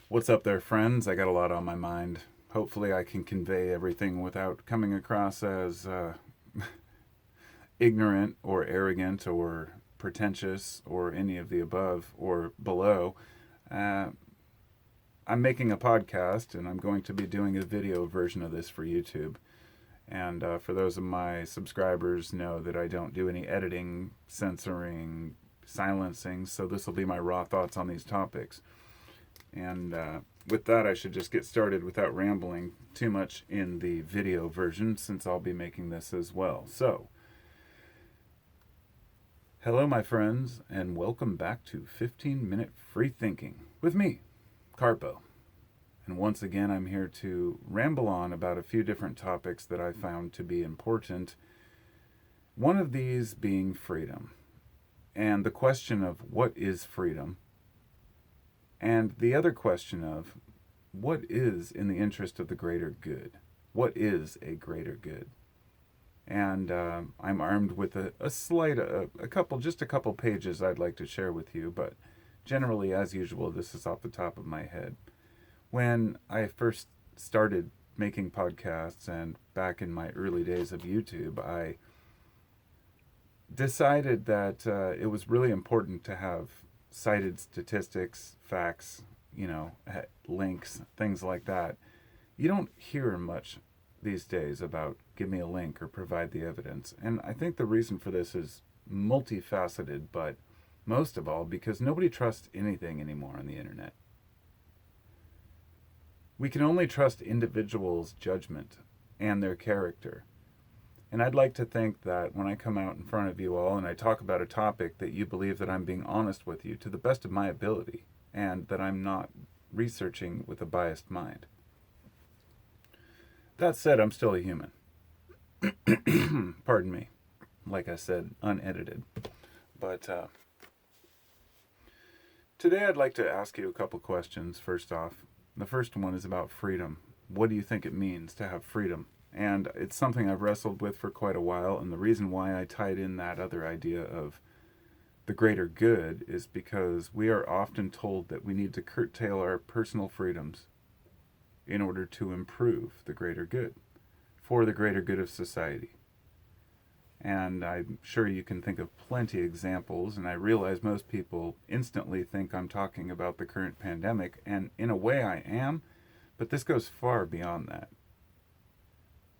What's up there, friends? I got a lot on my mind. Hopefully, I can convey everything without coming across as ignorant or arrogant or pretentious or any of the above or below. Uh, I'm making a podcast and I'm going to be doing a video version of this for YouTube. And for those of my subscribers, know that I don't do any editing, censoring, silencing, so this will be my raw thoughts on these topics. And with that, I should just get started without rambling too much in the video version, since I'll be making this as well. So, hello, my friends, and welcome back to 15-Minute Free Thinking with me, Carpo. And once again, I'm here to ramble on about a few different topics that I found to be important. One of these being freedom, and the question of what is freedom, and the other question of what is in the interest of the greater good? What is a greater good? And I'm armed with a couple pages I'd like to share with you, but generally, as usual, this is off the top of my head. When I first started making podcasts and back in my early days of YouTube, I decided that it was really important to have cited statistics, facts, links, things like that. You don't hear much these days about give me a link or provide the evidence. And I think the reason for this is multifaceted, but most of all because nobody trusts anything anymore on the internet. We can only trust individuals' judgment and their character. And I'd like to think that when I come out in front of you all and I talk about a topic, that you believe that I'm being honest with you to the best of my ability, and that I'm not researching with a biased mind. That said, I'm still a human. Pardon me. Like I said, unedited. But today I'd like to ask you a couple questions. First off, the first one is about freedom. What do you think it means to have freedom? And it's something I've wrestled with for quite a while, and the reason why I tied in that other idea of the greater good is because we are often told that we need to curtail our personal freedoms in order to improve the greater good, for the greater good of society. And I'm sure you can think of plenty of examples, and I realize most people instantly think I'm talking about the current pandemic, and in a way I am, but this goes far beyond that.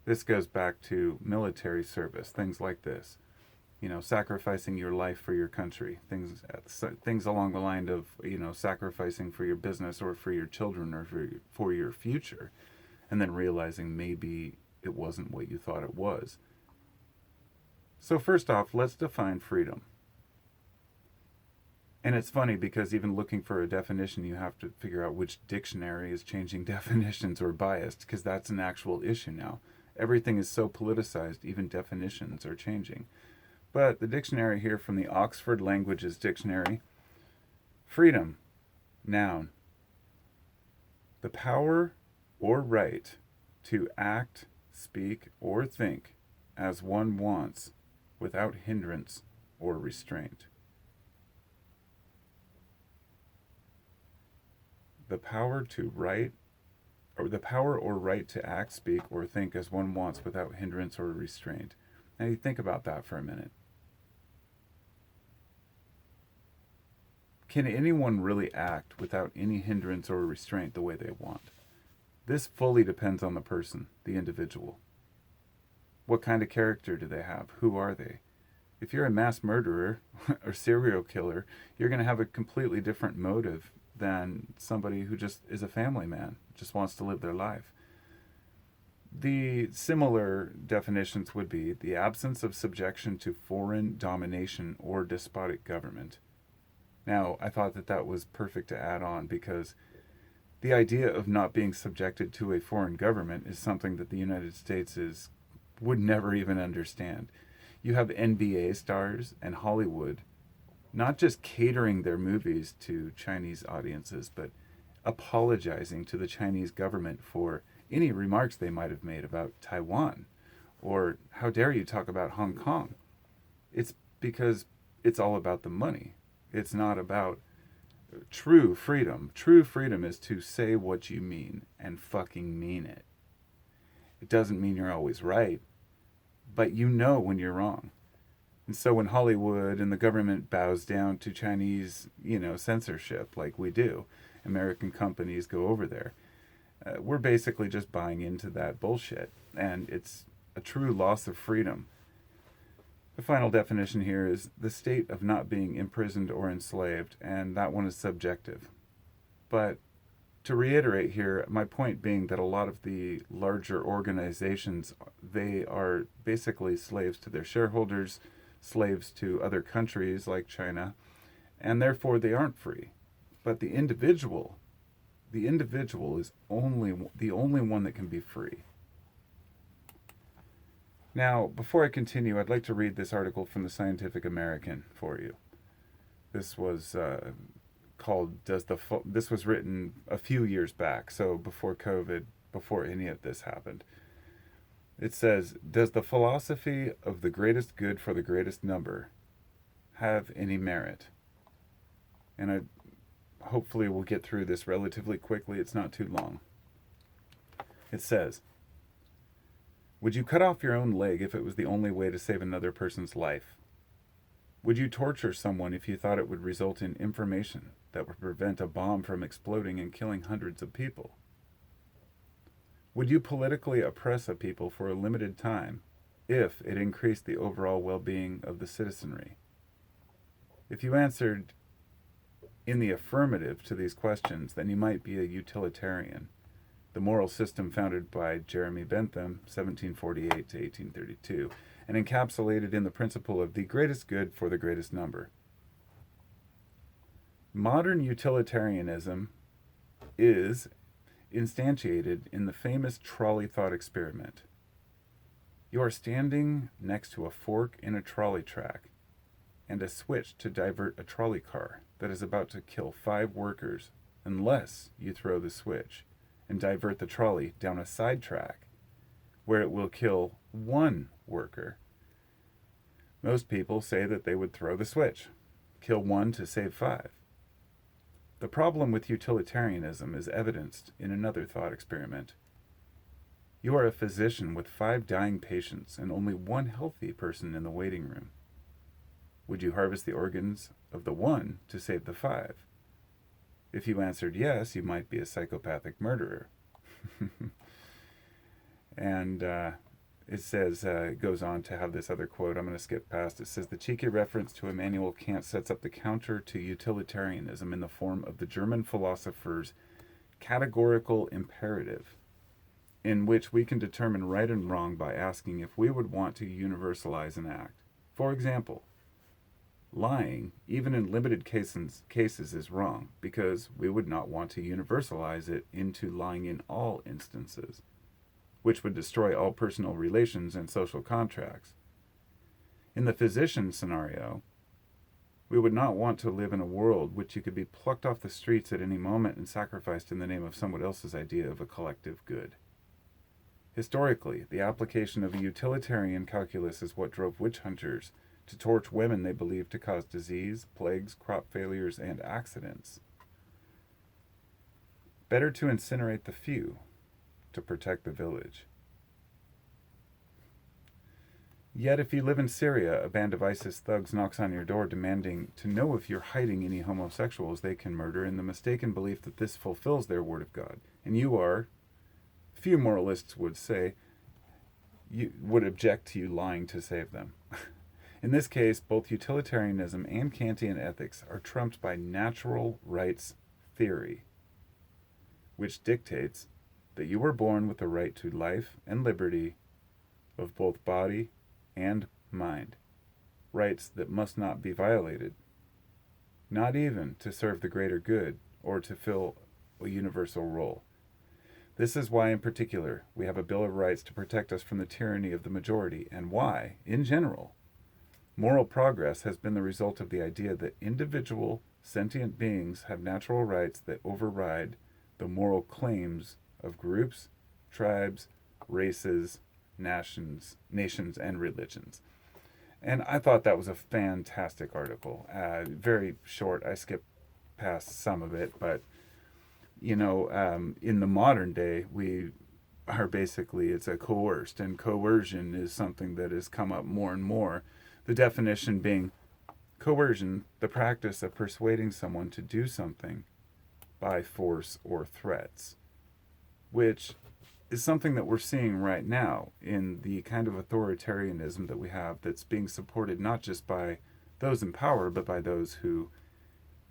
This goes back to military service, things like this. Sacrificing your life for your country, things along the line of, sacrificing for your business or for your children or for your future, and then realizing maybe it wasn't what you thought it was. So first off, let's define freedom. And it's funny because even looking for a definition, you have to figure out which dictionary is changing definitions or biased, because that's an actual issue now. Everything is so politicized, even definitions are changing. But the dictionary here from the Oxford Languages Dictionary, freedom, noun, the power or right to act, speak, or think as one wants without hindrance or restraint. The power or right to act, speak, or think as one wants without hindrance or restraint. Now you think about that for a minute. Can anyone really act without any hindrance or restraint the way they want? This fully depends on the person, the individual. What kind of character do they have? Who are they? If you're a mass murderer or serial killer, you're going to have a completely different motive than somebody who just is a family man, just wants to live their life. The similar definitions would be the absence of subjection to foreign domination or despotic government. Now, I thought that was perfect to add on, because the idea of not being subjected to a foreign government is something that the United States would never even understand. You have NBA stars and Hollywood not just catering their movies to Chinese audiences, but apologizing to the Chinese government for any remarks they might have made about Taiwan, or how dare you talk about Hong Kong. It's because it's all about the money. It's not about true freedom. True freedom is to say what you mean and fucking mean it. It doesn't mean you're always right, but you know when you're wrong. And so when Hollywood and the government bows down to Chinese, censorship like we do, American companies go over there, we're basically just buying into that bullshit. And it's a true loss of freedom. The final definition here is the state of not being imprisoned or enslaved, and that one is subjective. But to reiterate here, my point being that a lot of the larger organizations, they are basically slaves to their shareholders, slaves to other countries like China, and therefore they aren't free. But the individual is the only one that can be free. Now, before I continue, I'd like to read this article from the Scientific American for you. This was called this was written a few years back, so before COVID, before any of this happened. It says, does the philosophy of the greatest good for the greatest number have any merit? And I hopefully will get through this relatively quickly. It's not too long. It says, would you cut off your own leg if it was the only way to save another person's life? Would you torture someone if you thought it would result in information that would prevent a bomb from exploding and killing hundreds of people? Would you politically oppress a people for a limited time if it increased the overall well-being of the citizenry? If you answered in the affirmative to these questions, then you might be a utilitarian, the moral system founded by Jeremy Bentham, 1748 to 1832, and encapsulated in the principle of the greatest good for the greatest number. Modern utilitarianism is instantiated in the famous trolley thought experiment. You are standing next to a fork in a trolley track and a switch to divert a trolley car that is about to kill 5 workers unless you throw the switch and divert the trolley down a side track where it will kill 1 worker. Most people say that they would throw the switch, kill 1 to save 5. The problem with utilitarianism is evidenced in another thought experiment. You are a physician with 5 dying patients and only 1 healthy person in the waiting room. Would you harvest the organs of the 1 to save the 5? If you answered yes, you might be a psychopathic murderer. And it says, it goes on to have this other quote. I'm going to skip past. It says, the cheeky reference to Immanuel Kant sets up the counter to utilitarianism in the form of the German philosopher's categorical imperative, in which we can determine right and wrong by asking if we would want to universalize an act. For example, lying, even in limited cases, is wrong, because we would not want to universalize it into lying in all instances, which would destroy all personal relations and social contracts. In the physician scenario, we would not want to live in a world which you could be plucked off the streets at any moment and sacrificed in the name of someone else's idea of a collective good. Historically, the application of a utilitarian calculus is what drove witch hunters to torch women they believed to cause disease, plagues, crop failures, and accidents. Better to incinerate the few to protect the village. Yet if you live in Syria, a band of ISIS thugs knocks on your door demanding to know if you're hiding any homosexuals they can murder in the mistaken belief that this fulfills their word of God. And you are, few moralists would say, you would object to you lying to save them. In this case, both utilitarianism and Kantian ethics are trumped by natural rights theory, which dictates that you were born with the right to life and liberty of both body and mind, rights that must not be violated, not even to serve the greater good or to fill a universal role. This is why, in particular, we have a Bill of Rights to protect us from the tyranny of the majority, and why, in general, moral progress has been the result of the idea that individual sentient beings have natural rights that override the moral claims of groups, tribes, races, nations, and religions. And I thought that was a fantastic article. Very short. I skipped past some of it, but in the modern day, we are basically, it's a coerced, and coercion is something that has come up more and more. The definition being coercion, the practice of persuading someone to do something by force or threats, which is something that we're seeing right now in the kind of authoritarianism that we have, that's being supported not just by those in power, but by those who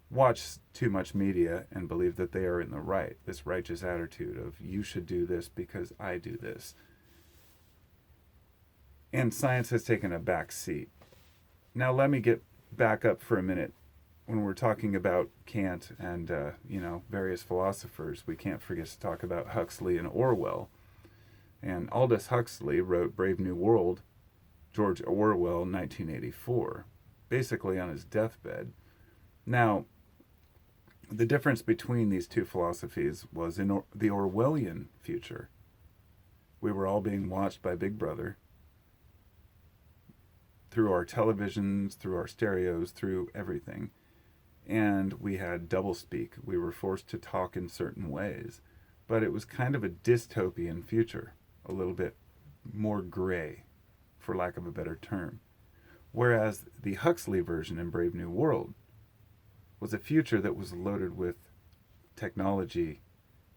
watch too much media and believe that they are in the right. This righteous attitude of, you should do this because I do this. And science has taken a back seat. Now let me get back up for a minute. When we're talking about Kant and various philosophers, we can't forget to talk about Huxley and Orwell. And Aldous Huxley wrote Brave New World, George Orwell, 1984, basically on his deathbed. Now, the difference between these two philosophies was in the Orwellian future. We were all being watched by Big Brother through our televisions, through our stereos, through everything. And we had doublespeak. We were forced to talk in certain ways. But it was kind of a dystopian future, a little bit more gray, for lack of a better term. Whereas the Huxley version in Brave New World was a future that was loaded with technology,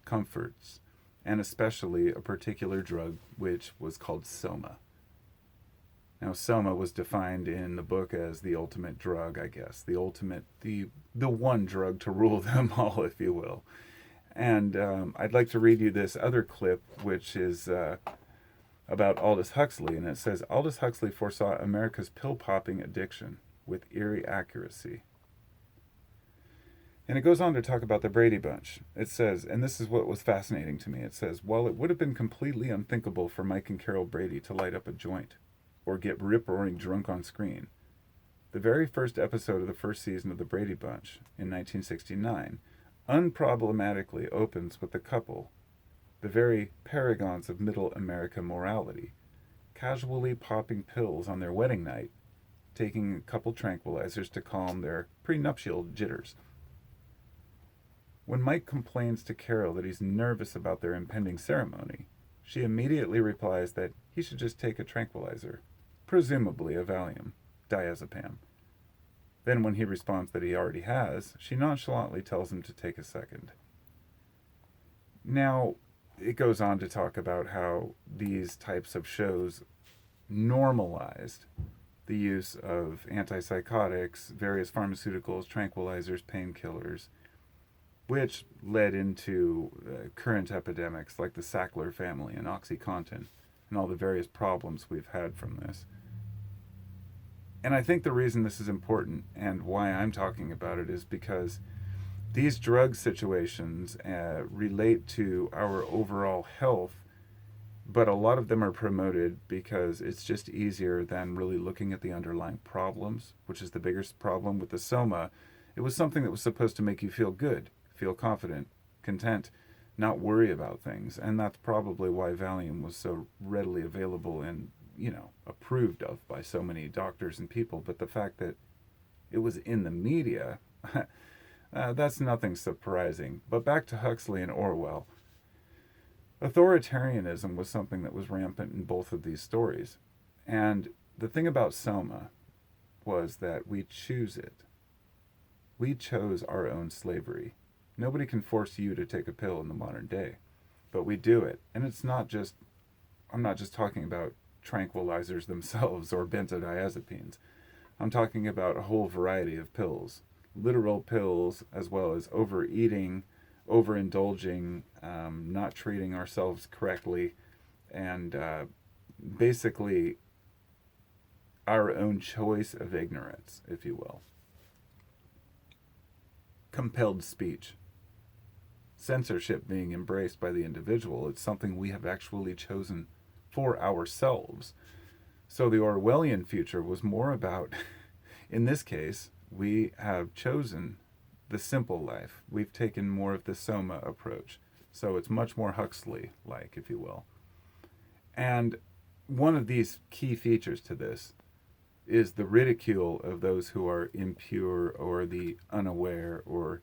comforts, and especially a particular drug which was called soma. Now, soma was defined in the book as the ultimate drug, I guess. The one drug to rule them all, if you will. And I'd like to read you this other clip, which is about Aldous Huxley. And it says, Aldous Huxley foresaw America's pill-popping addiction with eerie accuracy. And it goes on to talk about the Brady Bunch. It says, and this is what was fascinating to me, it says, while it would have been completely unthinkable for Mike and Carol Brady to light up a joint or get rip-roaring drunk on screen, the very first episode of the first season of the Brady Bunch in 1969 unproblematically opens with the couple, the very paragons of middle America morality, casually popping pills on their wedding night, taking a couple tranquilizers to calm their prenuptial jitters. When Mike complains to Carol that he's nervous about their impending ceremony, she immediately replies that he should just take a tranquilizer, presumably a Valium, diazepam. Then when he responds that he already has, she nonchalantly tells him to take a second. Now, it goes on to talk about how these types of shows normalized the use of antipsychotics, various pharmaceuticals, tranquilizers, painkillers, which led into current epidemics like the Sackler family and OxyContin and all the various problems we've had from this. And I think the reason this is important and why I'm talking about it is because these drug situations relate to our overall health, but a lot of them are promoted because it's just easier than really looking at the underlying problems, which is the biggest problem with the soma. It was something that was supposed to make you feel good, feel confident, content, not worry about things. And that's probably why Valium was so readily available and, approved of by so many doctors and people. But the fact that it was in the media, that's nothing surprising. But back to Huxley and Orwell. Authoritarianism was something that was rampant in both of these stories. And the thing about soma was that we choose it. We chose our own slavery. Nobody can force you to take a pill in the modern day, but we do it. And I'm not just talking about tranquilizers themselves or benzodiazepines. I'm talking about a whole variety of pills, literal pills, as well as overeating, overindulging, not treating ourselves correctly, and basically our own choice of ignorance, if you will. Compelled speech. Censorship being embraced by the individual. It's something we have actually chosen for ourselves. So the Orwellian future was more about, in this case, we have chosen the simple life. We've taken more of the soma approach. So it's much more Huxley-like, if you will. And one of these key features to this is the ridicule of those who are impure or the unaware or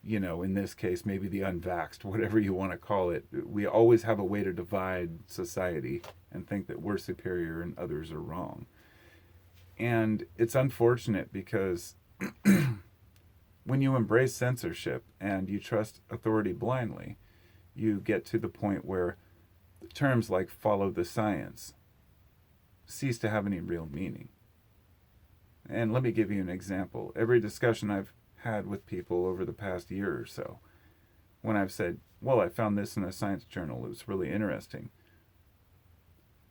in this case, maybe the unvaxxed, whatever you want to call it. We always have a way to divide society and think that we're superior and others are wrong. And it's unfortunate because when you embrace censorship and you trust authority blindly, you get to the point where terms like follow the science cease to have any real meaning. And let me give you an example. Every discussion I've had with people over the past year or so, when I've said, well, I found this in a science journal, it was really interesting,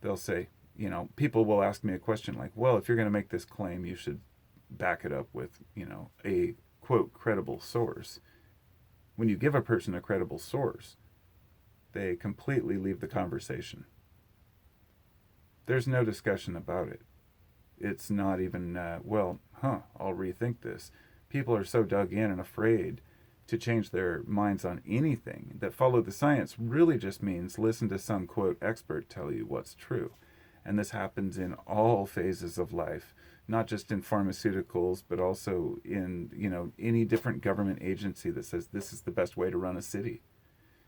they'll say, people will ask me a question like, well, if you're going to make this claim, you should back it up with, a quote credible source. When you give a person a credible source, they completely leave the conversation. There's no discussion about it. It's not even, I'll rethink this. People are so dug in and afraid to change their minds on anything that follow the science really just means listen to some, quote, expert tell you what's true. And this happens in all phases of life, not just in pharmaceuticals, but also in, any different government agency that says this is the best way to run a city.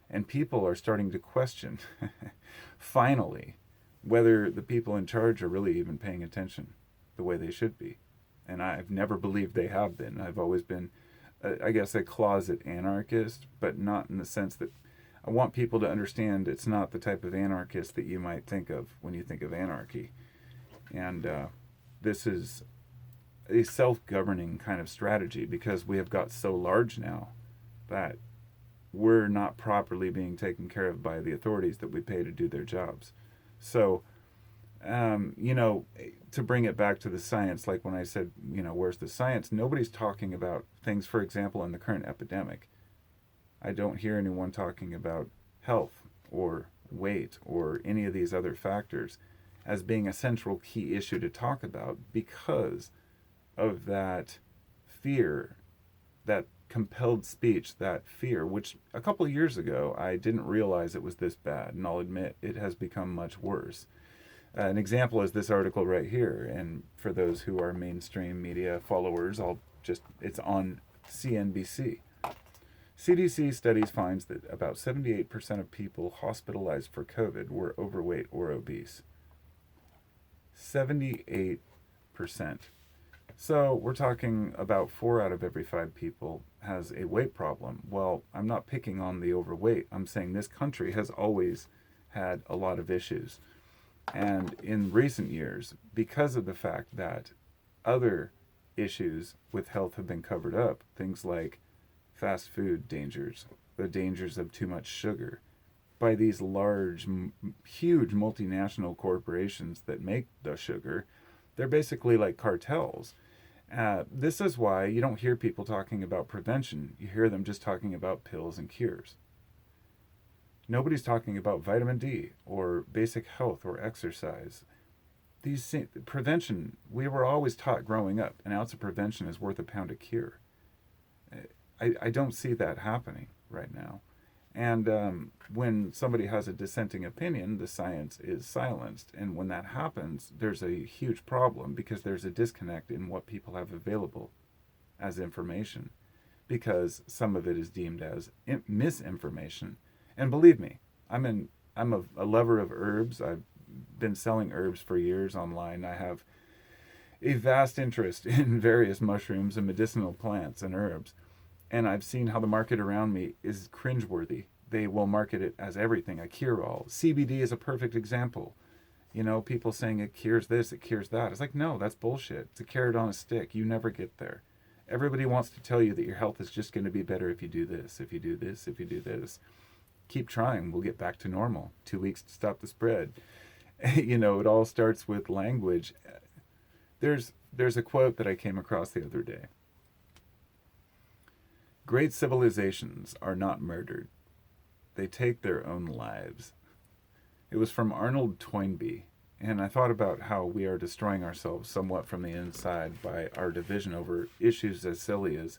And people are starting to question, finally, whether the people in charge are really even paying attention the way they should be. And I've never believed they have been. I've always been, I guess, a closet anarchist, but not in the sense that I want people to understand it's not the type of anarchist that you might think of when you think of anarchy. And this is a self-governing kind of strategy because we have got so large now that we're not properly being taken care of by the authorities that we pay to do their jobs. So, to bring it back to the science, like when I said, where's the science? Nobody's talking about things, for example, in the current epidemic. I don't hear anyone talking about health or weight or any of these other factors as being a central key issue to talk about because of that fear, that compelled speech, that fear, which a couple of years ago I didn't realize it was this bad, and I'll admit it has become much worse. An example is this article right here, and for those who are mainstream media followers, it's on CNBC. CDC studies finds that about 78% of people hospitalized for COVID were overweight or obese. 78%. So we're talking about 4 out of every 5 people has a weight problem. Well, I'm not picking on the overweight. I'm saying this country has always had a lot of issues. And in recent years, because of the fact that other issues with health have been covered up, things like fast food dangers, the dangers of too much sugar, by these large, huge multinational corporations that make the sugar, they're basically like cartels. This is why you don't hear people talking about prevention. You hear them just talking about pills and cures. Nobody's talking about vitamin D or basic health or exercise. Prevention, we were always taught growing up, an ounce of prevention is worth a pound of cure. I don't see that happening right now. And when somebody has a dissenting opinion, the science is silenced. And when that happens, there's a huge problem because there's a disconnect in what people have available as information, because some of it is deemed as misinformation. And believe me, I'm a lover of herbs. I've been selling herbs for years online. I have a vast interest in various mushrooms and medicinal plants and herbs. And I've seen how the market around me is cringeworthy. They will market it as everything, a cure-all. CBD is a perfect example. People saying it cures this, it cures that. It's like, no, that's bullshit. It's a carrot on a stick. You never get there. Everybody wants to tell you that your health is just going to be better if you do this, if you do this, if you do this. Keep trying. We'll get back to normal. 2 weeks to stop the spread. It all starts with language. There's a quote that I came across the other day. Great civilizations are not murdered. They take their own lives. It was from Arnold Toynbee, and I thought about how we are destroying ourselves somewhat from the inside by our division over issues as silly as,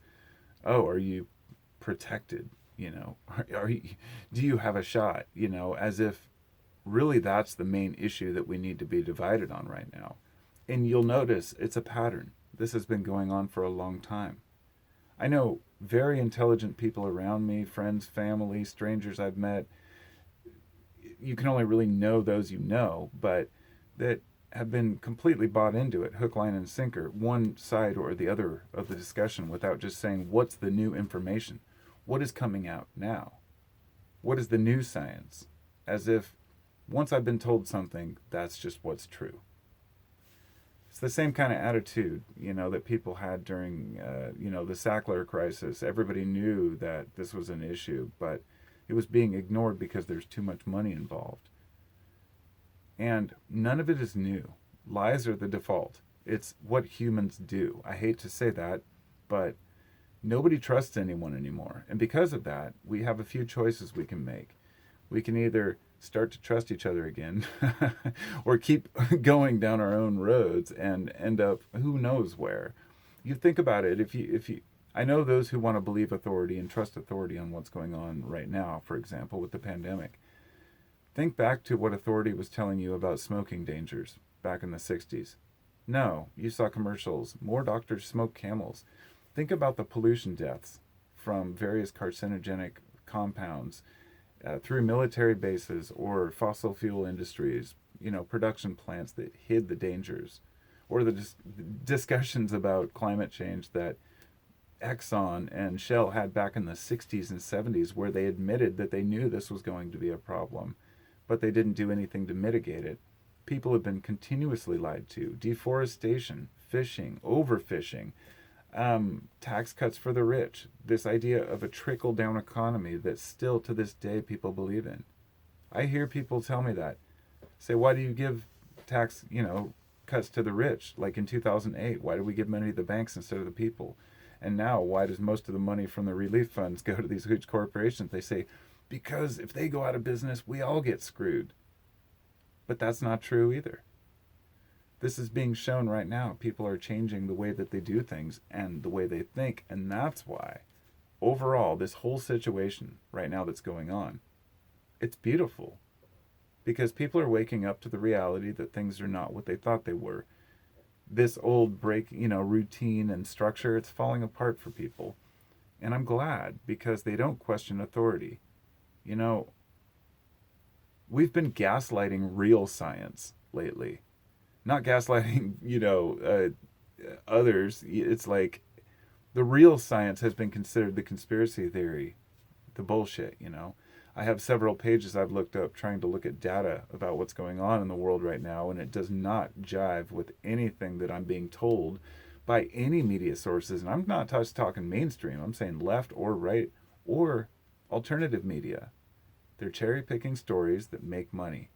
oh, are you protected? Do you have a shot? As if really that's the main issue that we need to be divided on right now. And you'll notice it's a pattern. This has been going on for a long time. I know very intelligent people around me, friends, family, strangers I've met. You can only really know those you know, but that have been completely bought into it, hook, line, and sinker, one side or the other of the discussion, without just saying, what's the new information? What is coming out now? What is the new science? As if once I've been told something, that's just what's true. It's the same kind of attitude, that people had during, the Sackler crisis. Everybody knew that this was an issue, but it was being ignored because there's too much money involved. And none of it is new. Lies are the default. It's what humans do. I hate to say that, but nobody trusts anyone anymore. And because of that, we have a few choices we can make. We can either start to trust each other again or keep going down our own roads and end up who knows where. You think about it, if you I know those who want to believe authority and trust authority on what's going on right now, for example, with the pandemic. Think back to what authority was telling you about smoking dangers back in the 60s. No, you saw commercials. More doctors smoke Camels. Think about the pollution deaths from various carcinogenic compounds through military bases or fossil fuel industries, production plants that hid the dangers, or the discussions about climate change that Exxon and Shell had back in the 60s and 70s, where they admitted that they knew this was going to be a problem, but they didn't do anything to mitigate it. People have been continuously lied to. Deforestation, fishing, overfishing, tax cuts for the rich. This idea of a trickle-down economy that still to this day people believe in. I hear people tell me that. Say, why do you give tax, cuts to the rich? Like in 2008, why do we give money to the banks instead of the people? And now, why does most of the money from the relief funds go to these huge corporations? They say, because if they go out of business, we all get screwed. But that's not true either. This is being shown right now. People are changing the way that they do things and the way they think. And that's why, overall, this whole situation right now that's going on, it's beautiful. Because people are waking up to the reality that things are not what they thought they were. This old routine and structure, it's falling apart for people. And I'm glad, because they don't question authority. We've been gaslighting real science lately. Not gaslighting, others. It's like the real science has been considered the conspiracy theory, the bullshit, I have several pages I've looked up trying to look at data about what's going on in the world right now, and it does not jive with anything that I'm being told by any media sources. And I'm not just talking mainstream. I'm saying left or right or alternative media. They're cherry-picking stories that make money.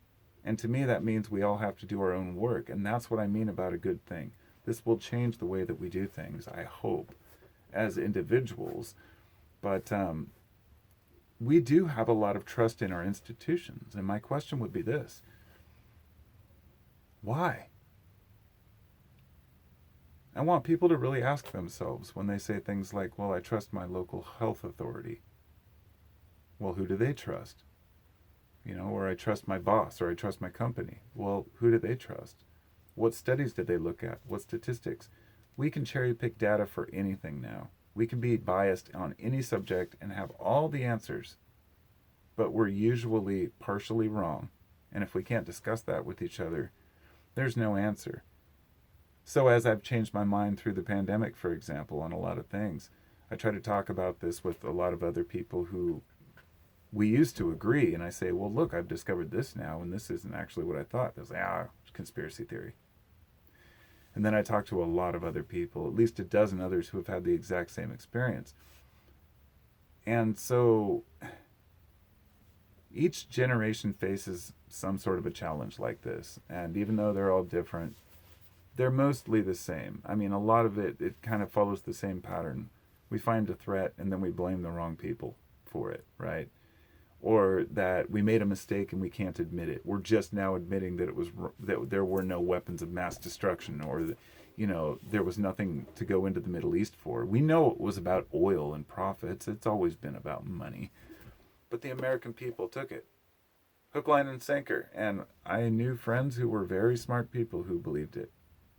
And to me, that means we all have to do our own work. And that's what I mean about a good thing. This will change the way that we do things, I hope, as individuals. But we do have a lot of trust in our institutions. And my question would be this. Why? I want people to really ask themselves when they say things like, well, I trust my local health authority. Well, who do they trust? Or I trust my boss, or I trust my company. Well, who do they trust? What studies did they look at? What statistics? We can cherry pick data for anything now. We can be biased on any subject and have all the answers, but we're usually partially wrong. And if we can't discuss that with each other, there's no answer. So as I've changed my mind through the pandemic, for example, on a lot of things, I try to talk about this with a lot of other people who we used to agree, and I say, well, look, I've discovered this now, and this isn't actually what I thought. They'll say, conspiracy theory. And then I talk to a lot of other people, at least a dozen others who have had the exact same experience. And so each generation faces some sort of a challenge like this. And even though they're all different, they're mostly the same. I mean, a lot of it kind of follows the same pattern. We find a threat, and then we blame the wrong people for it, right? Or that we made a mistake and we can't admit it. We're just now admitting that that there were no weapons of mass destruction, or there was nothing to go into the Middle East for. We know it was about oil and profits. It's always been about money. But the American people took it. Hook, line, and sinker. And I knew friends who were very smart people who believed it.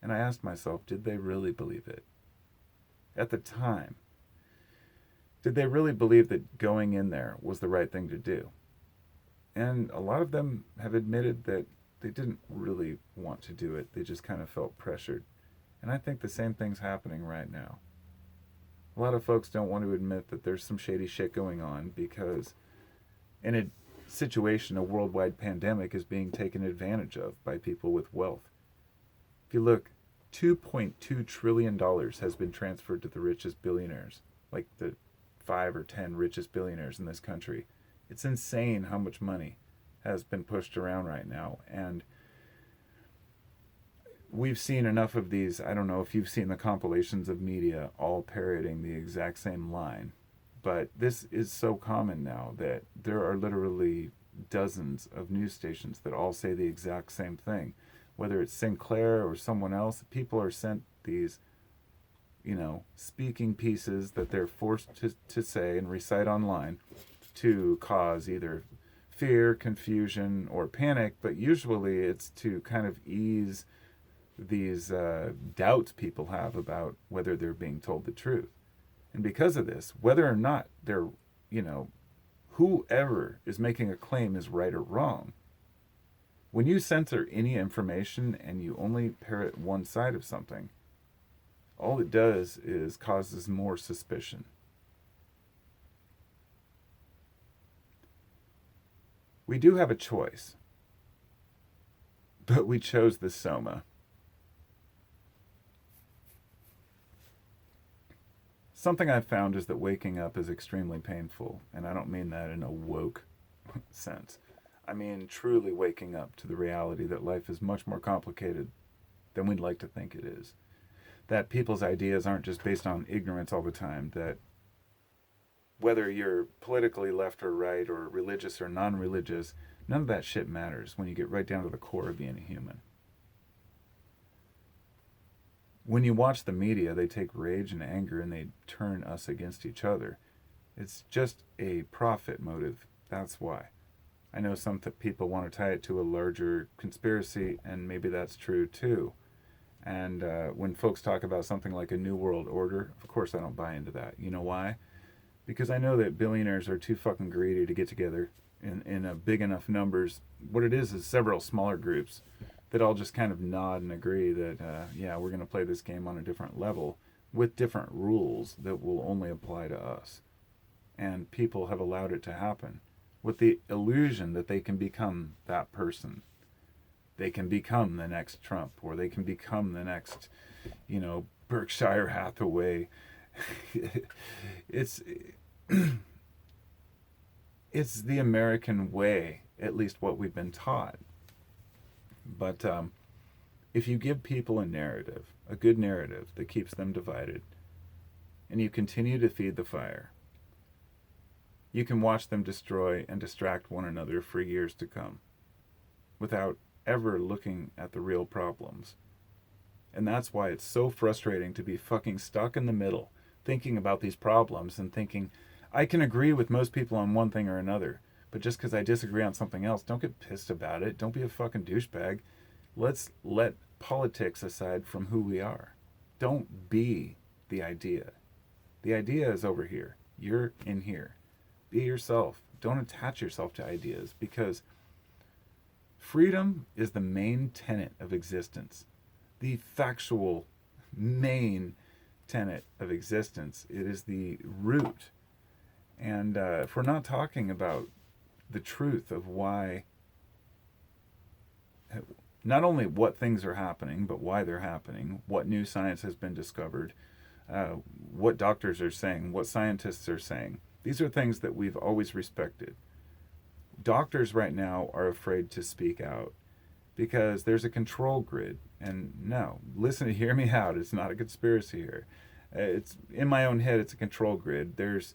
And I asked myself, did they really believe it? At the time. Did they really believe that going in there was the right thing to do? And a lot of them have admitted that they didn't really want to do it. They just kind of felt pressured. And I think the same thing's happening right now. A lot of folks don't want to admit that there's some shady shit going on because in a situation, a worldwide pandemic is being taken advantage of by people with wealth. If you look, $2.2 trillion has been transferred to the richest billionaires, like the 5 or 10 richest billionaires in this country. It's insane how much money has been pushed around right now. And we've seen enough of these. I don't know if you've seen the compilations of media all parroting the exact same line. But this is so common now that there are literally dozens of news stations that all say the exact same thing. Whether it's Sinclair or someone else, people are sent these, speaking pieces that they're forced to say and recite online to cause either fear, confusion, or panic, but usually it's to kind of ease these doubts people have about whether they're being told the truth. And because of this, whether or not they're, whoever is making a claim is right or wrong, when you censor any information and you only parrot one side of something, all it does is causes more suspicion. We do have a choice, but we chose the Soma. Something I've found is that waking up is extremely painful, and I don't mean that in a woke sense. I mean truly waking up to the reality that life is much more complicated than we'd like to think it is. That people's ideas aren't just based on ignorance all the time, that whether you're politically left or right or religious or non-religious, none of that shit matters when you get right down to the core of being a human. When you watch the media, they take rage and anger and they turn us against each other. It's just a profit motive. That's why. I know some people want to tie it to a larger conspiracy, and maybe that's true too. And when folks talk about something like a new world order, of course I don't buy into that. You know why? Because I know that billionaires are too fucking greedy to get together in a big enough numbers. What it is several smaller groups that all just kind of nod and agree that, yeah, we're going to play this game on a different level with different rules that will only apply to us. And people have allowed it to happen with the illusion that they can become that person. They can become the next Trump, or they can become the next, Berkshire Hathaway. It's the American way, at least what we've been taught. But if you give people a narrative, a good narrative that keeps them divided, and you continue to feed the fire, you can watch them destroy and distract one another for years to come without ever looking at the real problems. And that's why it's so frustrating to be fucking stuck in the middle, thinking about these problems and thinking, I can agree with most people on one thing or another, but just because I disagree on something else, don't get pissed about it. Don't be a fucking douchebag. Let's let politics aside from who we are. Don't be the idea. The idea is over here. You're in here. Be yourself. Don't attach yourself to ideas, because freedom is the main tenet of existence. The factual main tenet of existence. It is the root. And if we're not talking about the truth of why, not only what things are happening, but why they're happening, what new science has been discovered, what doctors are saying, what scientists are saying. These are things that we've always respected. Doctors right now are afraid to speak out because there's a control grid. And no, hear me out. It's not a conspiracy here. It's in my own head, it's a control grid. There's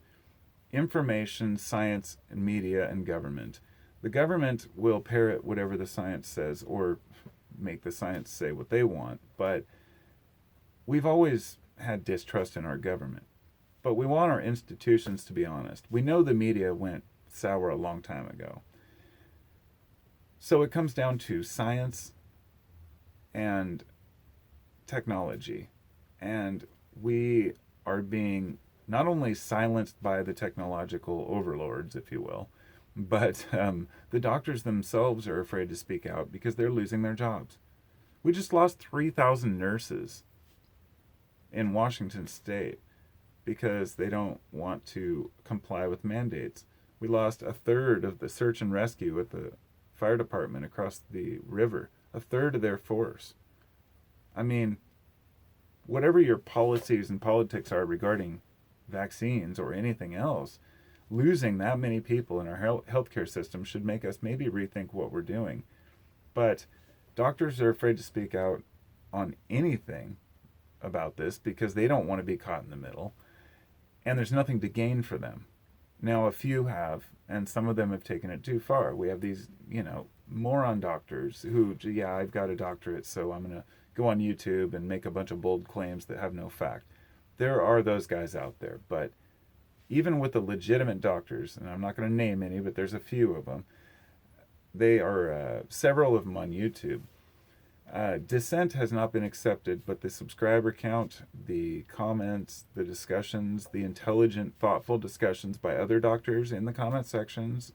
information, science, and media, and government. The government will parrot whatever the science says or make the science say what they want, but we've always had distrust in our government. But we want our institutions to be honest. We know the media went sour a long time ago. So it comes down to science and technology. And we are being not only silenced by the technological overlords, if you will, but the doctors themselves are afraid to speak out because they're losing their jobs. We just lost 3,000 nurses in Washington state because they don't want to comply with mandates. We lost a third of the search and rescue at the fire department across the river, a third of their force. I mean, whatever your policies and politics are regarding vaccines or anything else, losing that many people in our healthcare system should make us maybe rethink what we're doing. But doctors are afraid to speak out on anything about this because they don't want to be caught in the middle, and there's nothing to gain for them. Now, a few have, and some of them have taken it too far. We have these, moron doctors who, yeah, I've got a doctorate, so I'm going to go on YouTube and make a bunch of bold claims that have no fact. There are those guys out there, but even with the legitimate doctors, and I'm not going to name any, but there's a few of them, they are several of them on YouTube. Dissent has not been accepted, but the subscriber count, the comments, the discussions, the intelligent, thoughtful discussions by other doctors in the comment sections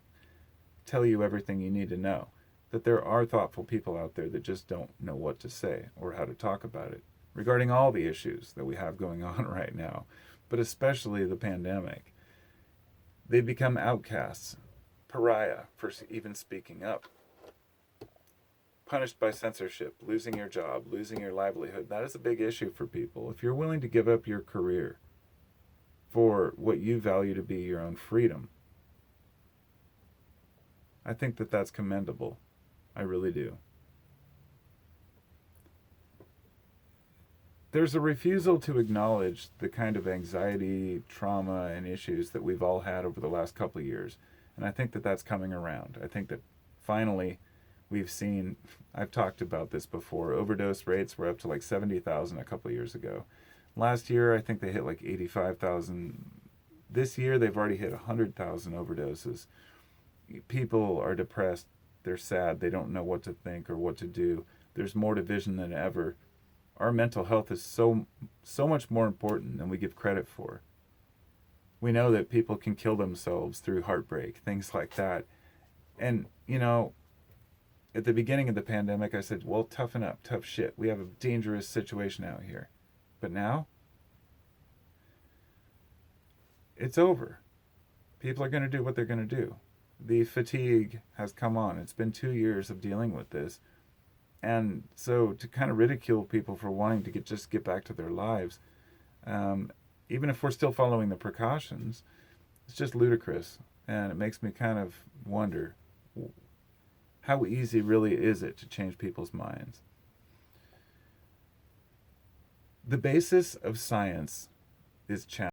tell you everything you need to know. That there are thoughtful people out there that just don't know what to say or how to talk about it regarding all the issues that we have going on right now, but especially the pandemic. They become outcasts, pariah for even speaking up. Punished by censorship, losing your job, losing your livelihood. That is a big issue for people. If you're willing to give up your career for what you value to be your own freedom, I think that that's commendable. I really do. There's a refusal to acknowledge the kind of anxiety, trauma, and issues that we've all had over the last couple of years. And I think that that's coming around. I think that finally we've seen, I've talked about this before, overdose rates were up to like 70,000 a couple of years ago. Last year, I think they hit like 85,000. This year, they've already hit 100,000 overdoses. People are depressed. They're sad. They don't know what to think or what to do. There's more division than ever. Our mental health is so much more important than we give credit for. We know that people can kill themselves through heartbreak, things like that. And, at the beginning of the pandemic, I said, well, toughen up, tough shit. We have a dangerous situation out here. But now, it's over. People are going to do what they're going to do. The fatigue has come on. It's been 2 years of dealing with this. And so to kind of ridicule people for wanting to just get back to their lives, even if we're still following the precautions, it's just ludicrous. And it makes me kind of wonder, how easy really is it to change people's minds? The basis of science is challenged.